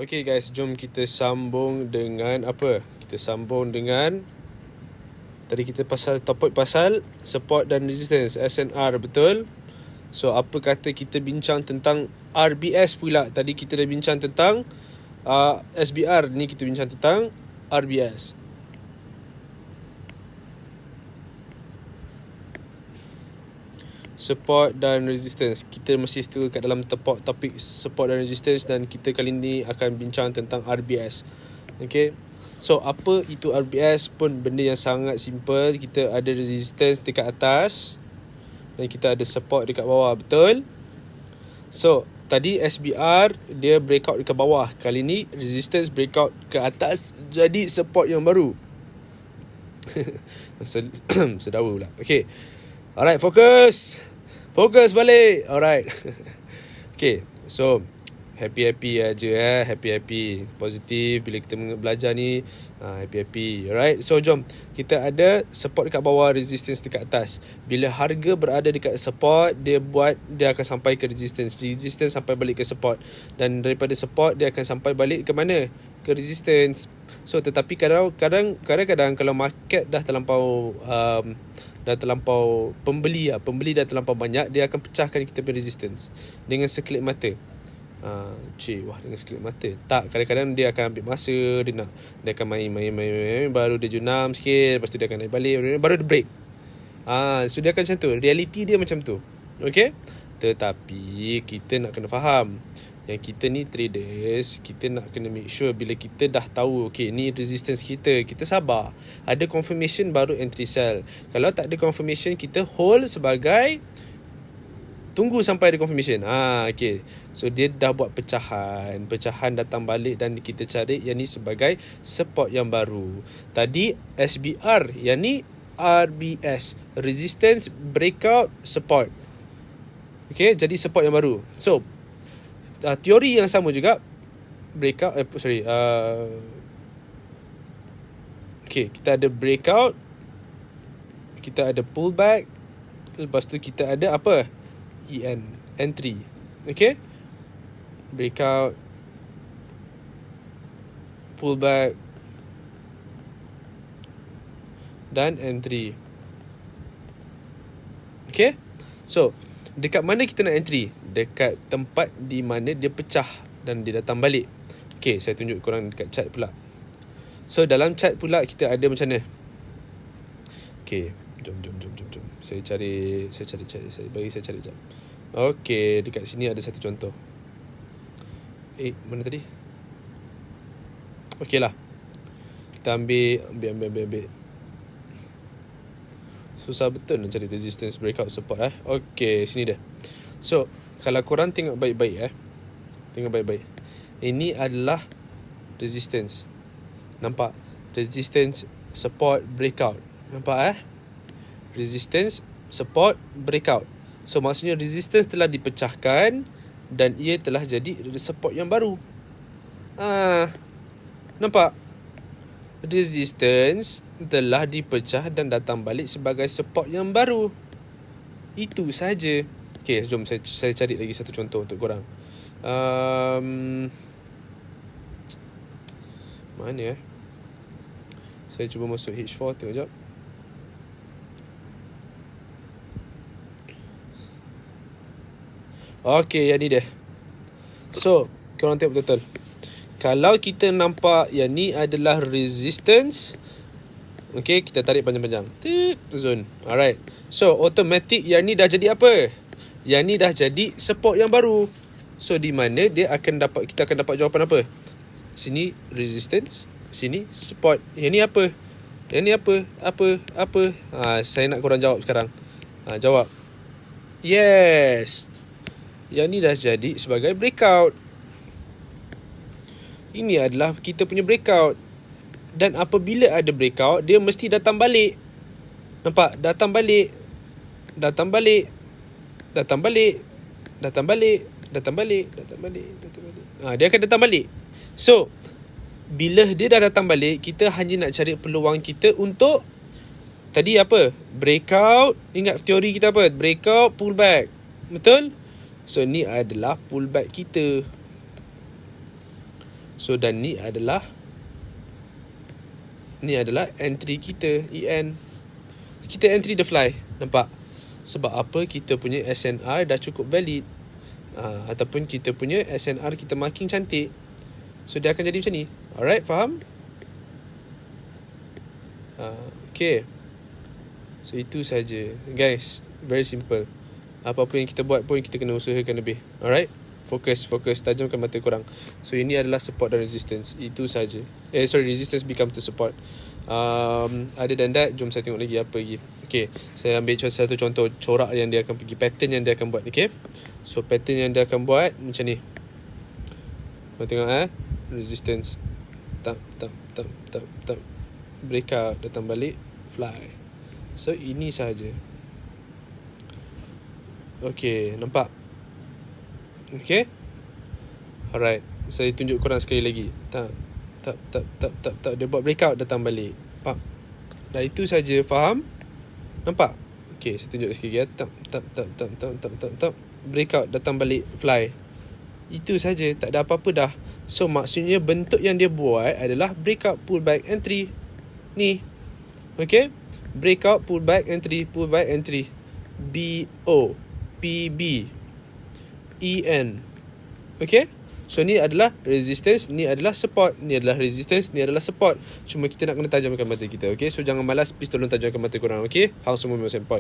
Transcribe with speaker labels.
Speaker 1: Okay guys, jom kita sambung dengan apa? Kita sambung dengan tadi kita topik pasal support dan resistance, SNR, betul? So apa kata kita bincang tentang RBS pula. Tadi kita dah bincang tentang SBR, ni kita bincang tentang RBS. Support dan resistance. Kita masih still kat dalam topik support dan resistance, dan kita kali ni akan bincang tentang RBS. Okay, so apa itu RBS pun benda yang sangat simple. Kita ada resistance dekat atas dan kita ada support dekat bawah, betul? So tadi SBR dia breakout dekat bawah. Kali ni resistance breakout ke atas, jadi support yang baru. Sedawa pula. Okay, alright, Fokus balik. Alright. Okay, so happy aja, happy positif bila kita belajar ni. Happy. Alright, so jom. Kita ada support dekat bawah, resistance dekat atas. Bila harga berada dekat support, dia akan sampai ke resistance sampai balik ke support, dan daripada support dia akan sampai balik ke mana? Ke resistance. So tetapi kadang-kadang kalau market dah terlampau pembeli dah terlampau banyak, dia akan pecahkan kita punya resistance dengan sekelip mata. Dengan sekelip mata. Tak, kadang-kadang dia akan ambil masa, dia akan main, baru dia junam sikit, lepas tu dia akan naik balik, baru dia break. So dia akan macam tu. Reality dia macam tu. Okay? Tetapi kita nak kena faham, yang kita ni traders, kita nak kena make sure bila kita dah tahu okay, ni resistance kita sabar. Ada confirmation baru entry sell. Kalau tak ada confirmation, kita hold sebagai tunggu sampai ada confirmation. Okay. So dia dah buat pecahan datang balik, dan kita cari yang ni sebagai support yang baru. Tadi SBR, yang ni RBS, resistance breakout support. Okay, jadi support yang baru. So teori yang sama juga, breakout okay, kita ada breakout, kita ada pullback, lepas tu kita ada apa? Entry. Okay, breakout, pullback dan entry. Okay, so dekat mana kita nak entry? Dekat tempat di mana dia pecah dan dia datang balik. Okay, saya tunjuk korang dekat chart pula. So dalam chart pula kita ada macam mana? Okay, jom. Saya cari jap. Okay, dekat sini ada satu contoh. Mana tadi? Okay lah, kita ambil. Susah betul nak cari resistance, breakout, support. Okay, sini dia. So kalau korang tengok baik-baik, ini adalah resistance. Nampak? Resistance, support, breakout. Nampak Resistance, support, breakout. So maksudnya resistance telah dipecahkan dan ia telah jadi support yang baru. Nampak? Resistance telah dipecah dan datang balik sebagai support yang baru. Itu saja. Okay, jom saya cari lagi satu contoh untuk korang. Mana Saya cuba masuk H4, tengok jap. Okay, yang ni dia. So korang tengok betul-betul. Kalau kita nampak yang ni adalah resistance, okay, kita tarik panjang-panjang. Zone. Alright. So automatic yang ni dah jadi apa? Yang ni dah jadi support yang baru. So di mana kita akan dapat jawapan apa? Sini resistance, sini support. Yang ni apa? Yang ni apa? Saya nak korang jawab sekarang. Jawab. Yes. Yang ni dah jadi sebagai breakout. Ini adalah kita punya breakout. Dan apabila ada breakout, dia mesti datang balik. Nampak? Datang balik. Dia akan datang balik. So bila dia dah datang balik, kita hanya nak cari peluang kita untuk tadi apa? Breakout. Ingat teori kita apa? Breakout, pullback. Betul? So ni adalah pullback kita. So dan ni adalah entry kita, EN. Kita entry the fly. Nampak? Sebab apa? Kita punya SNR dah cukup valid. Ataupun kita punya SNR kita marking cantik. So dia akan jadi macam ni. Alright, faham? Okay. So itu saja, guys. Very simple. Apa-apa yang kita buat pun kita kena usahakan lebih. Alright? Fokus, tajamkan mata korang. So ini adalah support dan resistance. Itu saja. Resistance become to support. Other than that, jom saya tengok lagi apa lagi. Okay, saya ambil satu contoh corak yang dia akan pergi, pattern yang dia akan buat. Okay, so pattern yang dia akan buat macam ni. Kau tengok resistance, tap, breakout, datang balik, fly. So ini sahaja. Okay, nampak? Okay, alright. Saya tunjuk korang sekali lagi. Tap. Dia buat breakout, datang balik. Pak. Dah itu saja, faham? Nampak? Okay, saya tunjuk sekali lagi. Tap. Breakout, datang balik, fly. Itu saja, tak ada apa-apa dah. So maksudnya bentuk yang dia buat adalah breakout, pullback, entry. Ni. Okay? Breakout, pullback, entry. BO, PB, EN. Okay? So ni adalah resistance, ni adalah support. Ni adalah resistance, ni adalah support. Cuma kita nak kena tajamkan mata kita. Okay? So jangan malas, please tolong tajamkan mata korang. Okay? Hang semua memang sempoi.